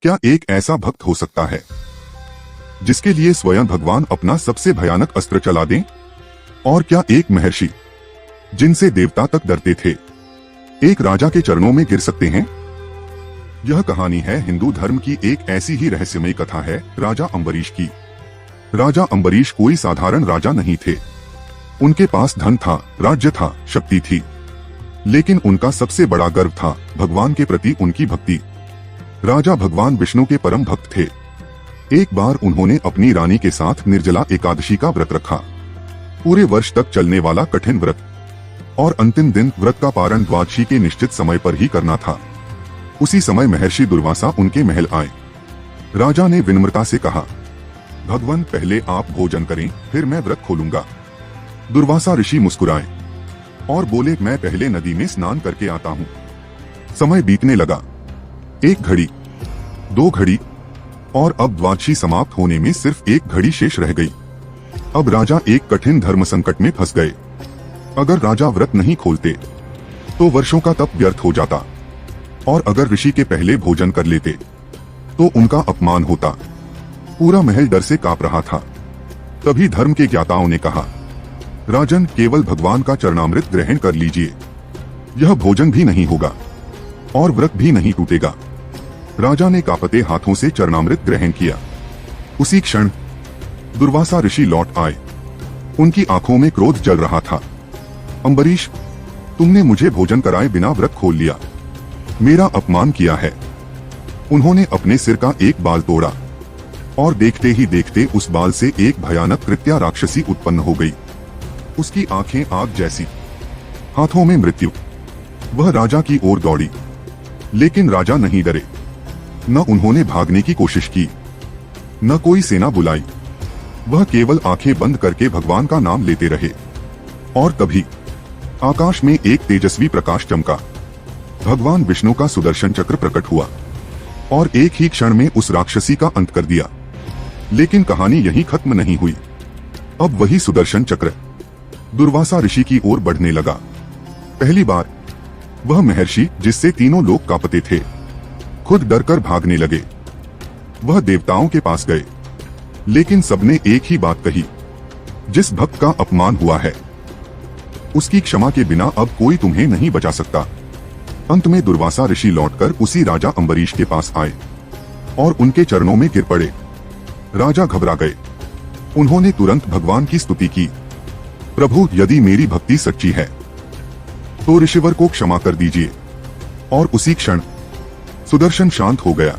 क्या एक ऐसा भक्त हो सकता है जिसके लिए स्वयं भगवान अपना सबसे भयानक अस्त्र चला दें? और क्या एक महर्षि जिनसे देवता तक डरते थे एक राजा के चरणों में गिर सकते हैं? यह कहानी है हिंदू धर्म की एक ऐसी ही रहस्यमयी कथा है राजा अम्बरीश की। राजा अम्बरीश कोई साधारण राजा नहीं थे। उनके पास धन था, राज्य था, शक्ति थी, लेकिन उनका सबसे बड़ा गर्व था भगवान के प्रति उनकी भक्ति। राजा भगवान विष्णु के परम भक्त थे। एक बार उन्होंने अपनी रानी के साथ निर्जला एकादशी का व्रत रखा। पूरे वर्ष तक चलने वाला कठिन व्रत, और अंतिम दिन व्रत का पारण द्वादशी के निश्चित समय पर ही करना था। उसी समय महर्षि दुर्वासा उनके महल आए। राजा ने विनम्रता से कहा, भगवान पहले आप भोजन करें, फिर मैं व्रत खोलूंगा। दुर्वासा ऋषि मुस्कुराए और बोले, मैं पहले नदी में स्नान करके आता हूँ। समय बीतने लगा। 1 घड़ी, 2 घड़ी, और अब द्वादशी समाप्त होने में सिर्फ 1 घड़ी शेष रह गई। अब राजा एक कठिन धर्म संकट में फंस गए। अगर राजा व्रत नहीं खोलते तो वर्षों का तप व्यर्थ हो जाता, और अगर ऋषि के पहले भोजन कर लेते तो उनका अपमान होता। पूरा महल डर से कांप रहा था। तभी धर्म के ज्ञाताओं ने कहा, राजन, केवल भगवान का चरणामृत ग्रहण कर लीजिए। यह भोजन भी नहीं होगा और व्रत भी नहीं टूटेगा। राजा ने कांपते हाथों से चरणामृत ग्रहण किया। उसी क्षण दुर्वासा ऋषि लौट आए। उनकी आंखों में क्रोध जल रहा था। अम्बरीश, तुमने मुझे भोजन कराए बिना व्रत खोल लिया, मेरा अपमान किया है। उन्होंने अपने सिर का एक बाल तोड़ा, और देखते ही देखते उस बाल से एक भयानक कृत्या राक्षसी उत्पन्न हो गई। उसकी आंखें आग जैसी, हाथों में मृत्यु। वह राजा की ओर दौड़ी, लेकिन राजा नहीं डरे। न उन्होंने भागने की कोशिश की, न कोई सेना बुलाई। वह केवल आंखें बंद करके भगवान का नाम लेते रहे। और तभी आकाश में एक तेजस्वी प्रकाश चमका। भगवान विष्णु का सुदर्शन चक्र प्रकट हुआ और एक ही क्षण में उस राक्षसी का अंत कर दिया। लेकिन कहानी यहीं खत्म नहीं हुई। अब वही सुदर्शन चक्र दुर्वासा ऋषि की ओर बढ़ने लगा। पहली बार वह महर्षि जिससे तीनों लोग कांपते थे खुद डरकर भागने लगे। वह देवताओं के पास गए, लेकिन सबने एक ही बात कही, जिस भक्त का अपमान हुआ है उसकी क्षमा के बिना अब कोई तुम्हें नहीं बचा सकता। अंत में दुर्वासा ऋषि लौटकर उसी राजा अम्बरीश के पास आए और उनके चरणों में गिर पड़े। राजा घबरा गए। उन्होंने तुरंत भगवान की स्तुति की, प्रभु, यदि मेरी भक्ति सच्ची है तो ऋषिवर को क्षमा कर दीजिए। और उसी क्षण सुदर्शन शांत हो गया।